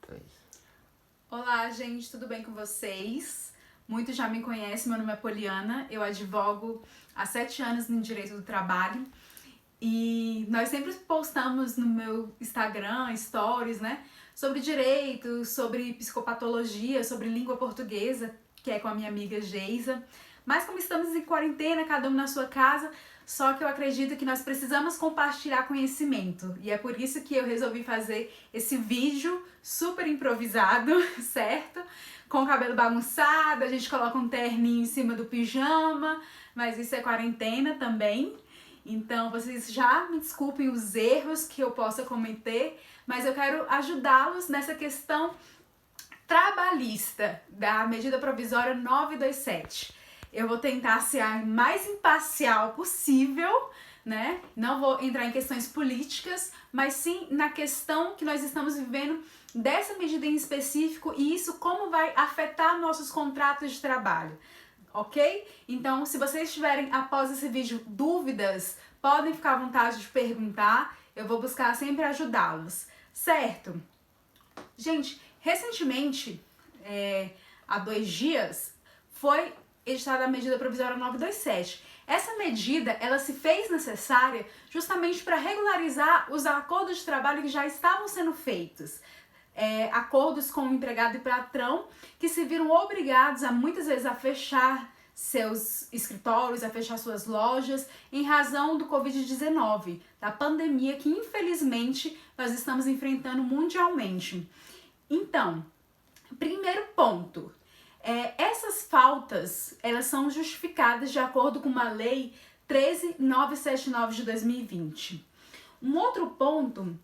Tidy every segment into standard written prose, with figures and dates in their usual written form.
Dois. Olá, gente, tudo bem com vocês? Muitos já me conhecem, meu nome é Poliana, eu advogo há 7 anos no direito do trabalho e nós sempre postamos no meu Instagram, stories, né, sobre direito, sobre psicopatologia, sobre língua portuguesa, que é com a minha amiga Geisa. Mas como estamos em quarentena, cada um na sua casa, só que eu acredito que nós precisamos compartilhar conhecimento. E é por isso que eu resolvi fazer esse vídeo super improvisado, certo? Com o cabelo bagunçado, a gente coloca um terninho em cima do pijama, mas isso é quarentena também. Então vocês já me desculpem os erros que eu possa cometer, mas eu quero ajudá-los nessa questão trabalhista da medida provisória 927. Eu vou tentar ser a mais imparcial possível, né? Não vou entrar em questões políticas, mas sim na questão que nós estamos vivendo dessa medida em específico e isso como vai afetar nossos contratos de trabalho, ok? Então, se vocês tiverem após esse vídeo dúvidas, podem ficar à vontade de perguntar, eu vou buscar sempre ajudá-los, certo? Gente, recentemente, há 2 dias, foi editada a medida provisória 927. Essa medida, ela se fez necessária justamente para regularizar os acordos de trabalho que já estavam sendo feitos. Acordos com o empregado e patrão que se viram obrigados a muitas vezes a fechar seus escritórios, a fechar suas lojas em razão do Covid-19, da pandemia que infelizmente nós estamos enfrentando mundialmente. Então, primeiro ponto, essas faltas, elas são justificadas de acordo com uma lei 13.979 de 2020. Um outro ponto,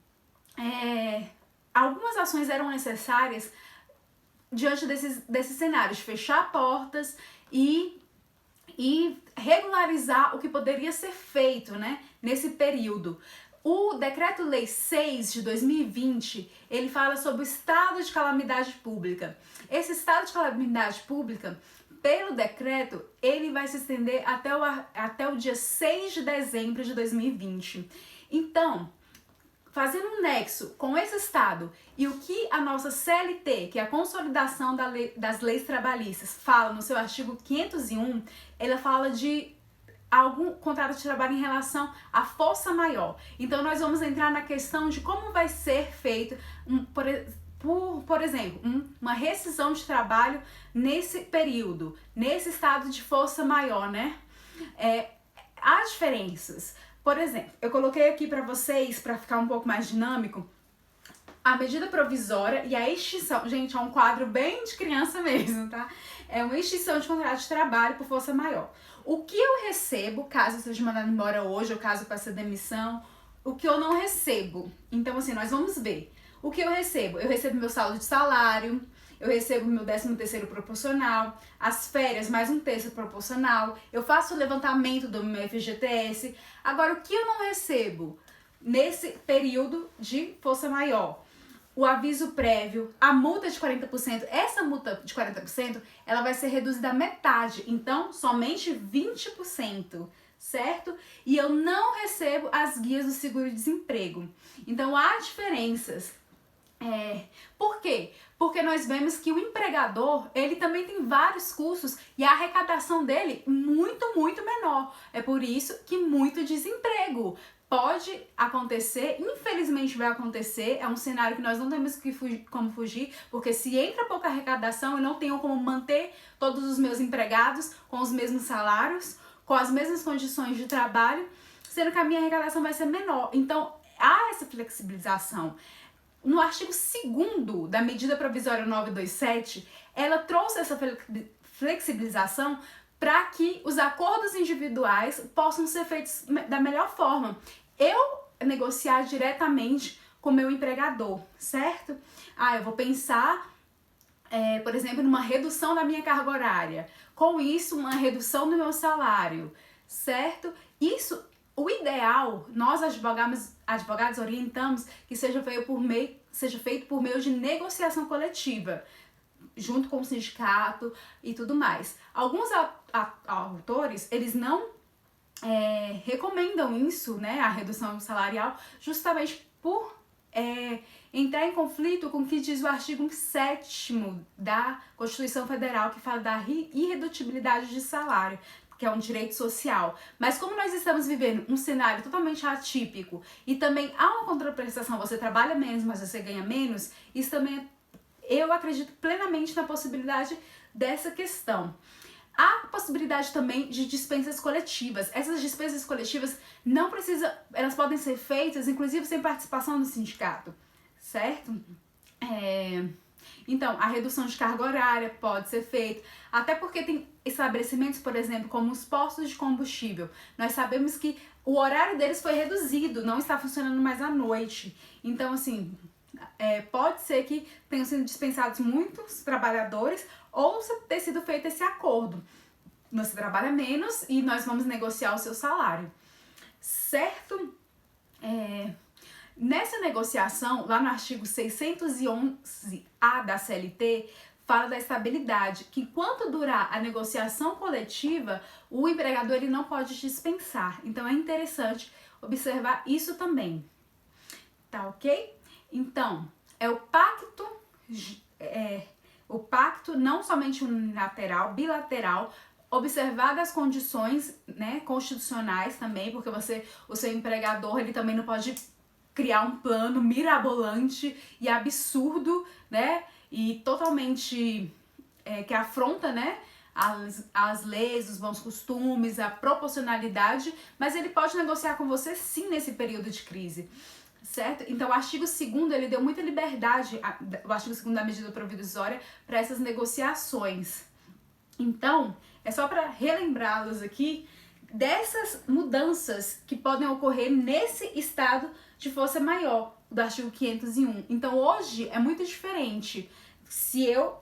algumas ações eram necessárias diante desses cenários, de fechar portas e regularizar o que poderia ser feito, né, nesse período. O Decreto-Lei 6 de 2020, ele fala sobre o estado de calamidade pública. Esse estado de calamidade pública, pelo decreto, ele vai se estender até o dia 6 de dezembro de 2020. Então, fazendo um nexo com esse estado e o que a nossa CLT, que é a Consolidação das Leis Trabalhistas, fala no seu artigo 501, ela fala de algum contrato de trabalho em relação à força maior. Então nós vamos entrar na questão de como vai ser feito, por exemplo, uma rescisão de trabalho nesse período, nesse estado de força maior, né? Há diferenças. Por exemplo, eu coloquei aqui para vocês, para ficar um pouco mais dinâmico, a medida provisória e a extinção. Gente, é um quadro bem de criança mesmo, tá? É uma extinção de contrato de trabalho por força maior. O que eu recebo, caso eu seja mandado embora hoje, ou caso eu passe a demissão, o que eu não recebo. Então, assim, nós vamos ver. O que eu recebo? Eu recebo meu saldo de salário, eu recebo meu 13º proporcional, as férias mais 1/3 proporcional, eu faço o levantamento do meu FGTS. Agora, o que eu não recebo nesse período de força maior? O aviso prévio, a multa de 40%, essa multa de 40%, ela vai ser reduzida à metade, então somente 20%, certo? E eu não recebo as guias do seguro-desemprego. Então há diferenças. Por quê? Porque nós vemos que o empregador, ele também tem vários custos e a arrecadação dele muito, muito menor. É por isso que muito desemprego. Pode acontecer, infelizmente vai acontecer, é um cenário que nós não temos como fugir, porque se entra pouca arrecadação, eu não tenho como manter todos os meus empregados com os mesmos salários, com as mesmas condições de trabalho, sendo que a minha arrecadação vai ser menor. Então, há essa flexibilização. No artigo 2º da medida provisória 927, ela trouxe essa flexibilização para que os acordos individuais possam ser feitos da melhor forma. Eu negociar diretamente com o meu empregador, certo? Eu vou pensar, por exemplo, numa redução da minha carga horária. Com isso, uma redução do meu salário, certo? Isso, o ideal, nós advogados orientamos que seja feito por meio de negociação coletiva, junto com o sindicato e tudo mais. Alguns autores, eles não recomendam isso, né, a redução salarial, justamente por entrar em conflito com o que diz o artigo 7º da Constituição Federal, que fala da irredutibilidade de salário, que é um direito social. Mas como nós estamos vivendo um cenário totalmente atípico e também há uma contraprestação, você trabalha menos, mas você ganha menos, isso também, eu acredito plenamente na possibilidade dessa questão. Há possibilidade também de dispensas coletivas. Essas dispensas coletivas não precisam, elas podem ser feitas, inclusive, sem participação do sindicato, certo? Então, a redução de carga horária pode ser feita, até porque tem estabelecimentos, por exemplo, como os postos de combustível. Nós sabemos que o horário deles foi reduzido, não está funcionando mais à noite. Então, assim, pode ser que tenham sido dispensados muitos trabalhadores ou ter sido feito esse acordo. Você trabalha menos e nós vamos negociar o seu salário, certo? Nessa negociação, lá no artigo 611-A da CLT, fala da estabilidade, que enquanto durar a negociação coletiva, o empregador ele não pode dispensar. Então é interessante observar isso também. Tá ok? Então, é o pacto não somente unilateral, bilateral, observar as condições, né, constitucionais também, porque o seu empregador ele também não pode criar um plano mirabolante e absurdo, né, e totalmente que afronta, né, as leis, os bons costumes, a proporcionalidade, mas ele pode negociar com você sim nesse período de crise, certo? Então o artigo 2º ele deu muita liberdade, o artigo 2º da medida provisória, para essas negociações. Então, é só para relembrá-los aqui dessas mudanças que podem ocorrer nesse estado de força maior, do artigo 501. Então, hoje é muito diferente se eu,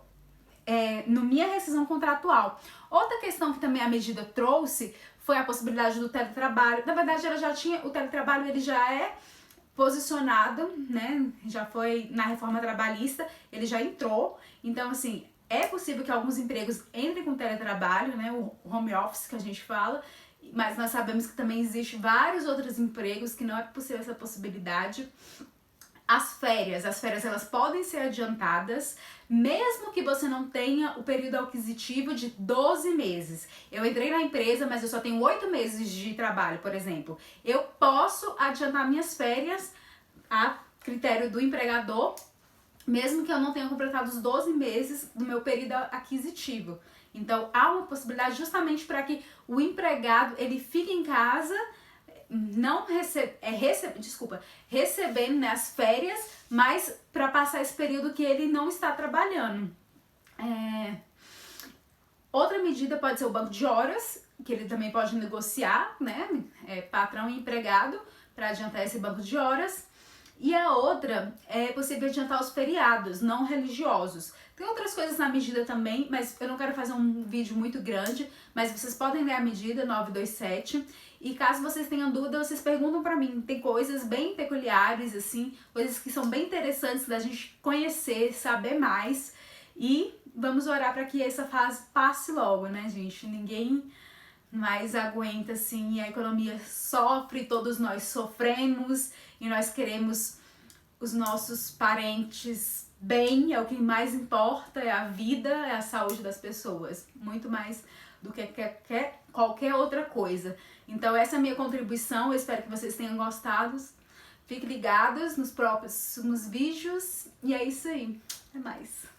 no minha rescisão contratual. Outra questão que também a medida trouxe foi a possibilidade do teletrabalho. Na verdade, ela já tinha, o teletrabalho ele já é posicionado, né? Já foi na reforma trabalhista, ele já entrou. Então, assim, é possível que alguns empregos entrem com teletrabalho, né? O home office que a gente fala, mas nós sabemos que também existe vários outros empregos que não é possível essa possibilidade. As férias elas podem ser adiantadas, mesmo que você não tenha o período aquisitivo de 12 meses. Eu entrei na empresa, mas eu só tenho 8 meses de trabalho, por exemplo. Eu posso adiantar minhas férias a critério do empregador, mesmo que eu não tenha completado os 12 meses do meu período aquisitivo. Então, há uma possibilidade justamente para que o empregado ele fique em casa, não recebendo, né, as férias, mas para passar esse período que ele não está trabalhando. Outra medida pode ser o banco de horas, que ele também pode negociar, né, patrão e empregado, para adiantar esse banco de horas. E a outra é possível adiantar os feriados não religiosos. Tem outras coisas na medida também, mas eu não quero fazer um vídeo muito grande, mas vocês podem ler a medida 927 e caso vocês tenham dúvida, vocês perguntam pra mim. Tem coisas bem peculiares, assim, coisas que são bem interessantes da gente conhecer, saber mais e vamos orar para que essa fase passe logo, né, gente? Ninguém mais aguenta, assim, a economia sofre, todos nós sofremos e nós queremos os nossos parentes bem, é o que mais importa, é a vida, é a saúde das pessoas, muito mais do que qualquer outra coisa. Então essa é a minha contribuição, eu espero que vocês tenham gostado, fiquem ligados nos próximos vídeos e é isso aí, até mais.